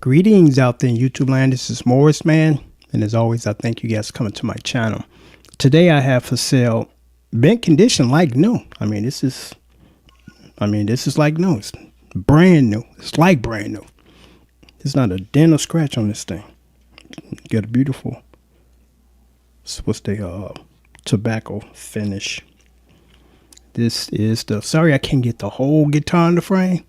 Greetings out there in YouTube land. This is Morris Man, and as always, I thank you guys for coming to my channel. Today I have for sale mint condition like new. This is like new. It's brand new. It's like brand new. There's not a dent or scratch on this thing. Got a beautiful, what's the tobacco finish. This is the, sorry I can't get the whole guitar in the frame.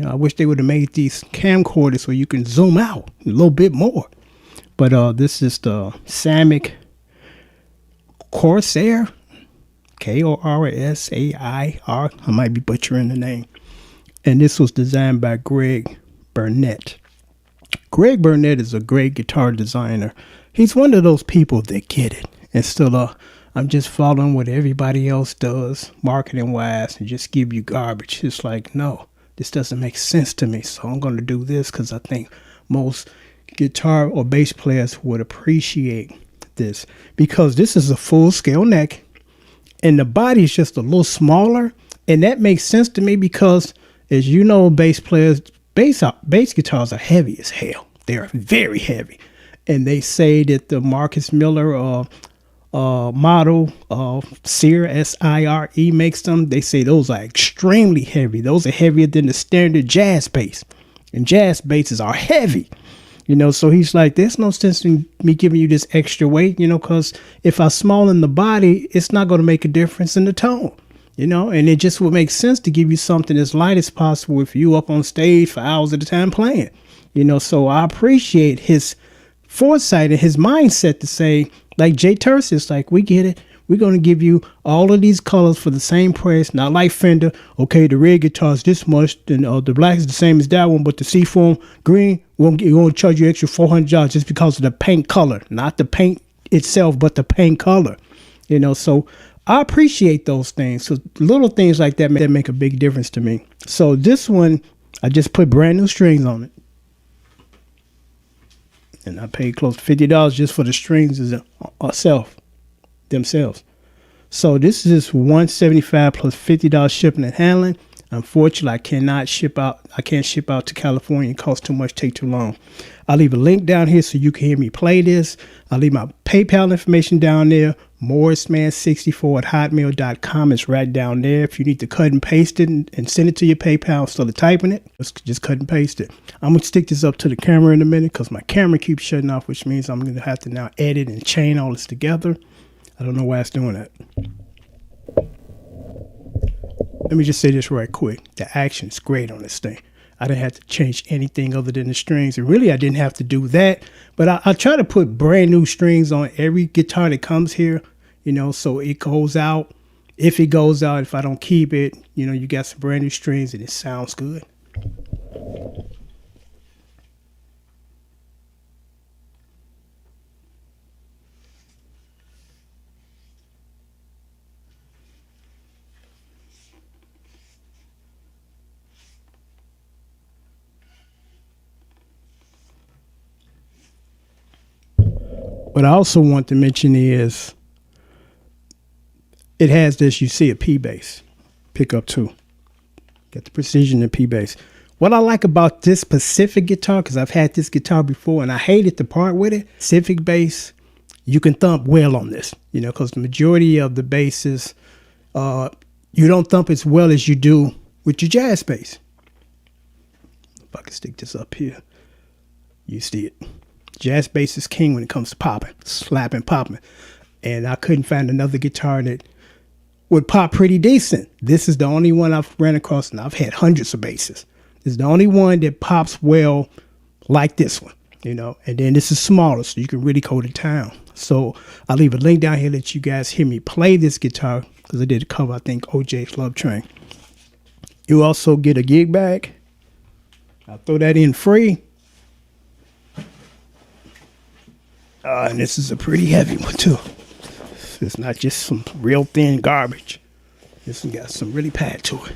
I wish they would have made these camcorders so you can zoom out a little bit more. But this is the Samick Corsair, Korsair. I might be butchering the name. And this was designed by Bennet. Greg Bennet is a great guitar designer. He's one of those people that get it. And still, I'm just following what everybody else does, marketing wise, and just give you garbage. It's like, no. This doesn't make sense to me, so I'm going to do this because I think most guitar or bass players would appreciate this, because this is a full scale neck and the body is just a little smaller, and that makes sense to me because, as you know, bass players, bass guitars are heavy as hell. They are very heavy, and they say that the Marcus Miller model Sire, S-I-R-E makes them. They say those are extremely heavy. Those are heavier than the standard jazz bass, and jazz basses are heavy. So he's like, there's no sense in me giving you this extra weight, because if I smallen the body, it's not going to make a difference in the tone, and it just would make sense to give you something as light as possible if you up on stage for hours at a time playing, so I appreciate his foresight and his mindset to say, like Jay Terse, it's like, we get it. We're going to give you all of these colors for the same price. Not like Fender. Okay, the red guitar is this much, and the black is the same as that one, but the seafoam green, we're going to charge you extra $400 just because of the paint color. Not the paint itself, but the paint color. So I appreciate those things. So little things like that make a big difference to me. So this one, I just put brand new strings on it. And I paid close to $50 just for the strings themselves. So this is $175 plus $50 shipping and handling. Unfortunately, I can't ship out to California. It costs too much, take too long. I'll leave a link down here so you can hear me play this. I'll leave my PayPal information down there. morrisman64@hotmail.com is right down there. If you need to cut and paste it and send it to your PayPal instead of typing it, just cut and paste it. I'm going to stick this up to the camera in a minute because my camera keeps shutting off, which means I'm going to have to now edit and chain all this together. I don't know why it's doing that. Let me just say this right quick. The action is great on this thing. I didn't have to change anything other than the strings. And really, I didn't have to do that. But I try to put brand new strings on every guitar that comes here, so it goes out. If it goes out, if I don't keep it, you got some brand new strings and it sounds good. What I also want to mention is it has this, you see, a P bass, Pickap 2. Got the precision in P bass. What I like about this specific guitar, because I've had this guitar before and I hated to part with it, Pacific bass, you can thump well on this, because the majority of the basses, you don't thump as well as you do with your jazz bass. If I can stick this up here, you see it. Jazz bass is king when it comes to popping, slapping, popping. And I couldn't find another guitar that would pop pretty decent. This is the only one I've ran across, and I've had hundreds of basses. This is the only one that pops well like this one, and then this is smaller, so you can really go to town. So I'll leave a link down here that you guys hear me play this guitar, because I did a cover, I think, OJ's Love Train. You also get a gig bag. I'll throw that in free. And this is a pretty heavy one too. It's not just some real thin garbage. This one got some really pad to it.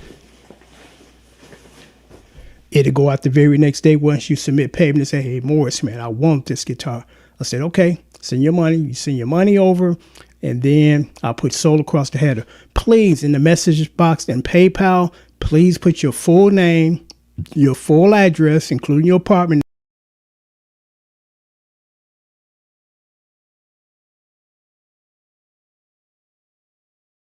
It'll go out the very next day once you submit payment and say, hey, Morris, man, I want this guitar. I said, okay, send your money. You send your money over, and then I'll put sold across the header. Please, in the message box and PayPal, please put your full name, your full address, including your apartment